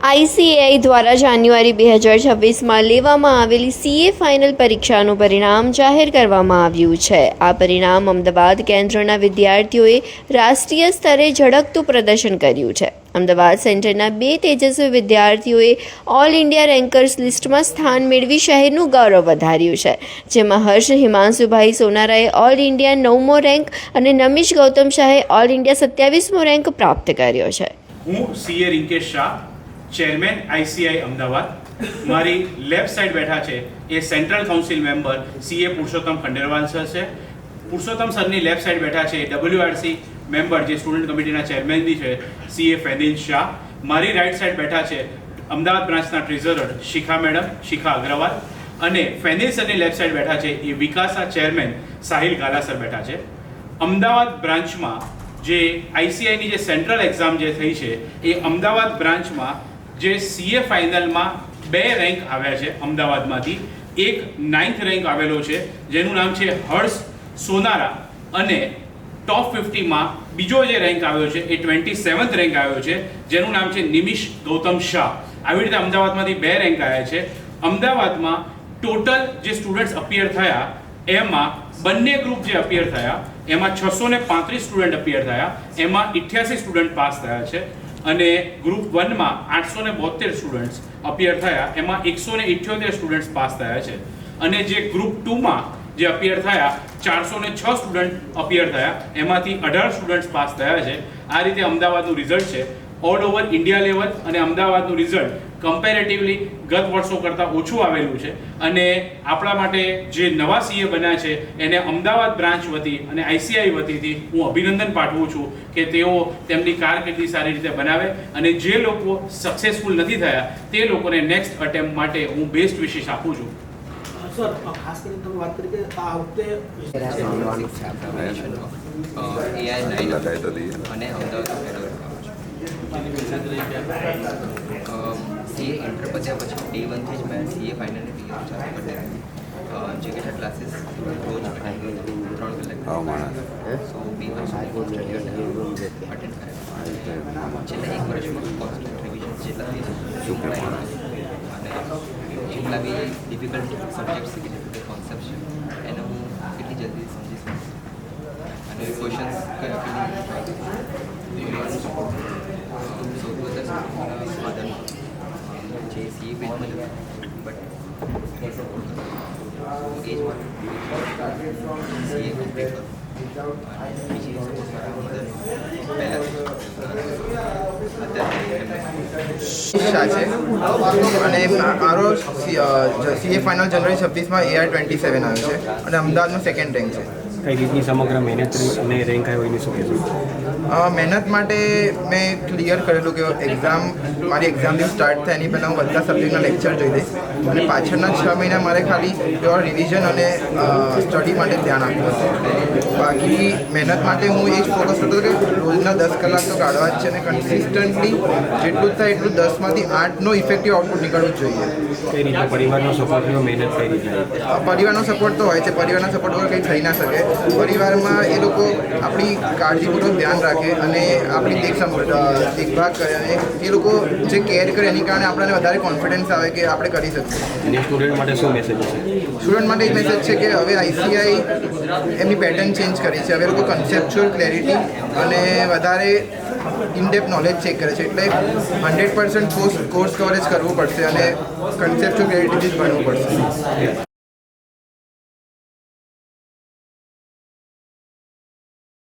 ICAI દ્વારા જાન્યુઆરી 2026માં લેવામાં આવેલી સીએ ફાઇનલ પરીક્ષાનું પરિણામ જાહેર કરવામાં આવ્યું છે. આ પરિણામ અમદાવાદ કેન્દ્રના વિદ્યાર્થીઓએ રાષ્ટ્રીય સ્તરે ઝળકતું પ્રદર્શન કર્યું છે. અમદાવાદ સેન્ટરના 2 તેજસ્વી વિદ્યાર્થીઓએ ઓલ ઇન્ડિયા રેન્કર્સ લિસ્ટમાં સ્થાન મેળવી શહેરનું ગૌરવ વધાર્યું છે, જેમાં હર્ષ હિમાંશુભાઈ સોનારાએ ઓલ ઇન્ડિયા 9મો રેન્ક અને નમિશ ગૌતમ શાહે ઓલ ઇન્ડિયા 27મો રેન્ક પ્રાપ્ત કર્યો છે. હું CA Rinkesh Shah, chairman ICI Ahmedabad. મારી લેફ્ટ સાઈડ બેઠા છે એ central council member CA Purushottam Khandelwal sir છે. પુરુષોત્તમ સરની લેફ્ટ સાઈડ બેઠા છે ડબલ્યુઆરસી મેમ્બર જે સ્ટુડન્ટ કમિટીના ચેરમેન બી છે સીએ ફેનિલ શાહ. મારી રાઈટ સાઈડ બેઠા છે અમદાવાદ બ્રાન્ચના ટ્રેઝરર શિખા મેડમ, શિખા અગ્રવાલ. અને ફેનિલ સરની લેફ્ટ સાઈડ બેઠા છે એ વિકાસના ચેરમેન સાહિલ ગાલા સર બેઠા છે. અમદાવાદ બ્રાન્ચમાં જે આઈસીઆઈની જે સેન્ટ્રલ એક્ઝામ જે થઈ છે એ અમદાવાદ બ્રાન્ચમાં જે સીએ ફાઇનલમાં 2 રેન્ક આવ્યા છે અમદાવાદમાંથી. એક 9th રેન્ક આવેલો છે જેનું નામ છે હર્ષ સોનારા, અને ટોપ 50માં બીજો જે રેન્ક આવ્યો છે એ 27th રેન્ક આવ્યો છે જેનું નામ છે નિમિશ ગૌતમ શાહ. આવી રીતે અમદાવાદમાંથી 2 રેન્ક આવ્યા છે. અમદાવાદમાં ટોટલ જે સ્ટુડન્ટ્સ અપિયર થયા એમાં બંને ગ્રુપ જે અપિયર થયા એમાં 635 સ્ટુડન્ટ અપિયર થયા, એમાં 88 સ્ટુડન્ટ પાસ થયા છે. અને ગ્રુપ 1માં 872 સ્ટુડન્ટ્સ અપિયર થયા, એમાં 178 સ્ટુડન્ટ્સ પાસ થયા છે. અને જે ગ્રુપ 2માં જે અપિયર થયા 406 સ્ટુડન્ટ અપિયર થયા, એમાંથી 18 સ્ટુડન્ટ્સ પાસ થયા છે. આ રીતે અમદાવાદનું રિઝલ્ટ છે. ઓલ ઓવર ઇન્ડિયા લેવલ અને અમદાવાદનું રિઝલ્ટ કમ્પેરેટિવલી ગત વર્ષો કરતાં ઓછું આવેલું છે. અને આપણા માટે જે નવા સીએ બન્યા છે એને અમદાવાદ બ્રાન્ચ વતી અને આઈસીઆઈ વતીથી હું અભિનંદન પાઠવું છું કે તેઓ તેમની કારકિર્દી સારી રીતે બનાવે, અને જે લોકો સક્સેસફુલ નથી થયા તે લોકોને નેક્સ્ટ અટેમ્પ્ટ માટે હું બેસ્ટ વિશેષ આપું છું. સર, ખાસ કરીને તમે વાત કરી કે આ વખતે AI 9 અને અમદાવાદ સીએ એન્ટર પત્યા પછી ડે 1 થી જ મેં સીએ ફાઇનલની તૈયારી ચાલુ કરી દીધી. જે કેટલા ક્લાસીસ રોજ 3 કલાક સો 2 વર્ષ સ્ટડી અટેન્ડ કર્યા. છેલ્લા 1 વર્ષમાં કોન્સ્ટન્ટ રિવિઝન જેટલા થઈ અને જેટલા બી ડિફિકલ્ટ સબ્જેક્ટ્સ કે જે કોન્સેપ્ટ છે એને હું કેટલી જલ્દી સમજી શકું અને ક્વેશ્ચન્સ સૌથી વધારે સ્વાદન જે સીએ પેજમાં બટ એ જ સીએ કમ્પ્લીટ કરું. બીજી છે અને મારો સીએ ફાઇનલ જનવરી 26માં AR 27 આવ્યો છે અને અમદાવાદનો 2nd રેન્ક છે. કઈ રીતની સમગ્ર મહેનત અને રેન્ક આવ્યો એની શું કહેશો? મહેનત માટે મેં ક્લિયર કરેલું કે મારી એક્ઝામ જેમ સ્ટાર્ટ થાય એની પહેલાં હું બધા સબ્જેક્ટના લેક્ચર જોઈ દઈશ અને પાછળના 6 મહિના મારે ખાલી પ્યોર રિવિઝન અને સ્ટડી માટે ધ્યાન આપ્યું હતું. બાકી મહેનત માટે હું એ જ ફોકસ કરતો કે રોજના 10 કલાક તો કાઢવા જ છે અને કન્સિસ્ટન્ટલી જેટલું થાય એટલું 10માંથી 8નો ઇફેક્ટિવ આઉટપુટ નીકળવું જ જોઈએ. કઈ રીતે પરિવારનો સપોર્ટ રહ્યો, મહેનત કઈ રીતે? પરિવારનો સપોર્ટ તો હોય છે. પરિવારના સપોર્ટ વગર કંઈ થઈ ના શકે. પરિવારમાં એ લોકો આપણી કાળજીપૂર્વક ધ્યાન રાખે અને આપણી દેખભાળ કરે, અને એ લોકો જે કેર કરે એની કારણે આપણને વધારે કોન્ફિડન્સ આવે કે આપણે કરી શકીએ. અને સ્ટુડન્ટ માટે શું મેસેજ છે? સ્ટુડન્ટ માટે એક મેસેજ છે કે હવે આઈસીઆઈ એમની પેટર્ન ચેન્જ કરી છે. હવે લોકો કન્સેપ્ચ્યુઅલ ક્લેરિટી અને વધારે ઇનડેપ્થ નોલેજ ચેક કરે છે, એટલે 100% કોર્સ કવરેજ કરવું પડશે અને કન્સેપ્ચ્યુઅલ ક્લેરિટીથી જ ભણવું પડશે.